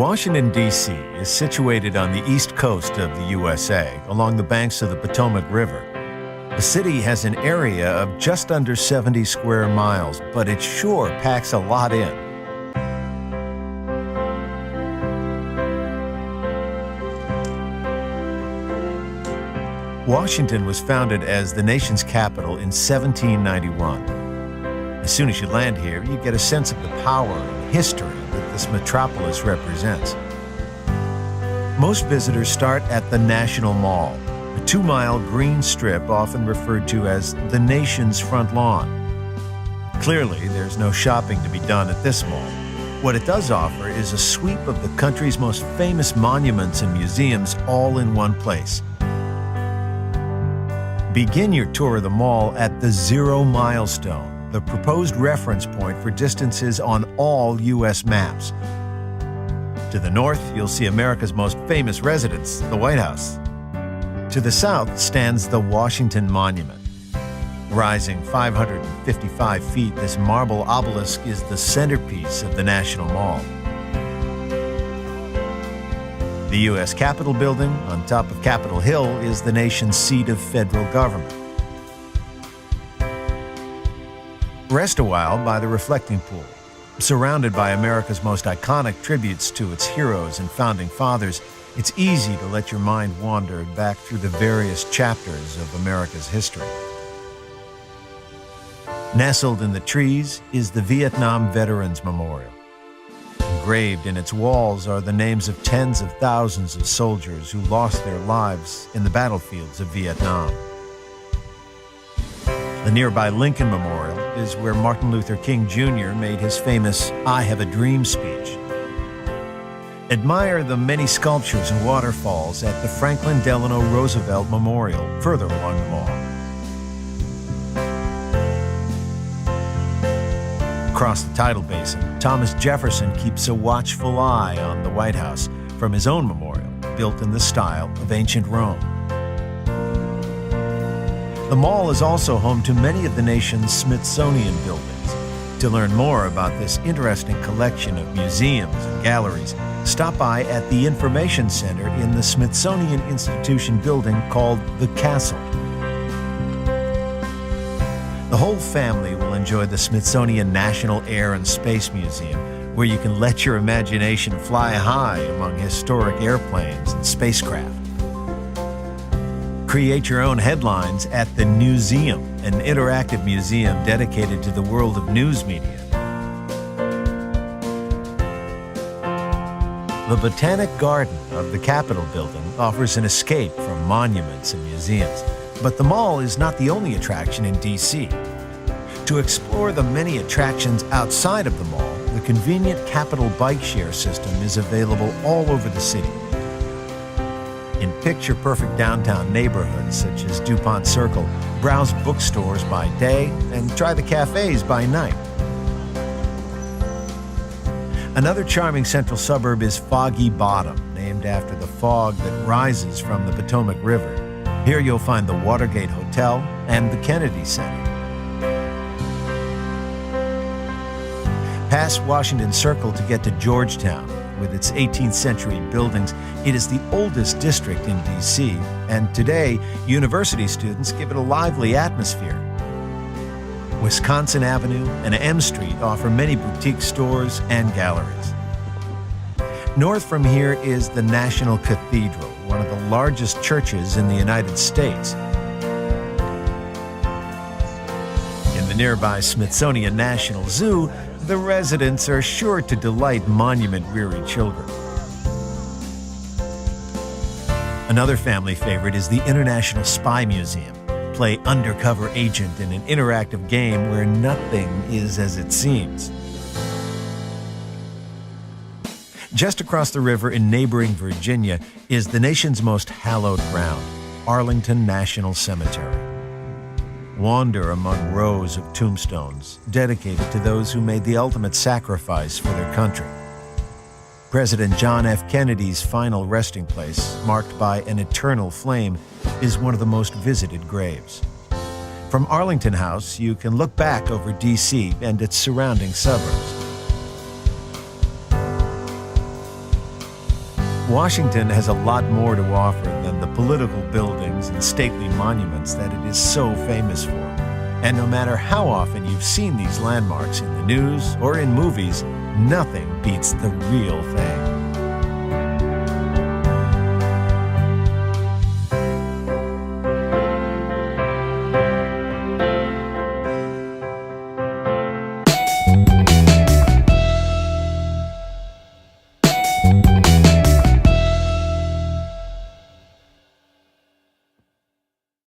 Washington, D.C. is situated on the east coast of the USA, along the banks of the Potomac River. The city has an area of just under 70 square miles, but it sure packs a lot in. Washington was founded as the nation's capital in 1791. As soon as you land here, you get a sense of the power and history that this metropolis represents. Most visitors start at the National Mall, a 2-mile green strip often referred to as the nation's front lawn. Clearly, there's no shopping to be done at this mall. What it does offer is a sweep of the country's most famous monuments and museums all in one place. Begin your tour of the mall at the Zero Milestone, the proposed reference point for distances on all U.S. maps. To the north, you'll see America's most famous residence, the White House. To the south stands the Washington Monument. Rising 555 feet, this marble obelisk is the centerpiece of the National Mall. The U.S. Capitol Building, on top of Capitol Hill, is the nation's seat of federal government. Rest a while by the reflecting pool. Surrounded by America's most iconic tributes to its heroes and founding fathers, it's easy to let your mind wander back through the various chapters of America's history. Nestled in the trees is the Vietnam Veterans Memorial. Engraved in its walls are the names of tens of thousands of soldiers who lost their lives in the battlefields of Vietnam. The nearby Lincoln Memorial is where Martin Luther King Jr. made his famous "I Have a Dream" speech. Admire the many sculptures and waterfalls at the Franklin Delano Roosevelt Memorial, further along the mall. Across the tidal basin, Thomas Jefferson keeps a watchful eye on the White House from his own memorial, built in the style of ancient Rome. The mall is also home to many of the nation's Smithsonian buildings. To learn more about this interesting collection of museums and galleries, stop by at the Information Center in the Smithsonian Institution building called the Castle. The whole family will enjoy the Smithsonian National Air and Space Museum, where you can let your imagination fly high among historic airplanes and spacecraft. Create your own headlines at the Newseum, an interactive museum dedicated to the world of news media. The Botanic Garden of the Capitol Building offers an escape from monuments and museums, but the mall is not the only attraction in D.C. To explore the many attractions outside of the mall, the convenient Capitol bike share system is available all over the city. In picture-perfect downtown neighborhoods such as DuPont Circle, browse bookstores by day and try the cafes by night. Another charming central suburb is Foggy Bottom, named after the fog that rises from the Potomac River. Here you'll find the Watergate Hotel and the Kennedy Center. Pass Washington Circle to get to Georgetown. With its 18th century buildings, it is the oldest district in D.C., and today, university students give it a lively atmosphere. Wisconsin Avenue and M Street offer many boutique stores and galleries. North from here is the National Cathedral, one of the largest churches in the United States. In the nearby Smithsonian National Zoo, the residents are sure to delight monument-weary children. Another family favorite is the International Spy Museum. Play undercover agent in an interactive game where nothing is as it seems. Just across the river in neighboring Virginia is the nation's most hallowed ground, Arlington National Cemetery. Wander among rows of tombstones dedicated to those who made the ultimate sacrifice for their country. President John F. Kennedy's final resting place, marked by an eternal flame, is one of the most visited graves. From Arlington House, you can look back over D.C. and its surrounding suburbs. Washington has a lot more to offer than the political buildings and stately monuments that it is so famous for. And no matter how often you've seen these landmarks in the news or in movies, nothing beats the real thing.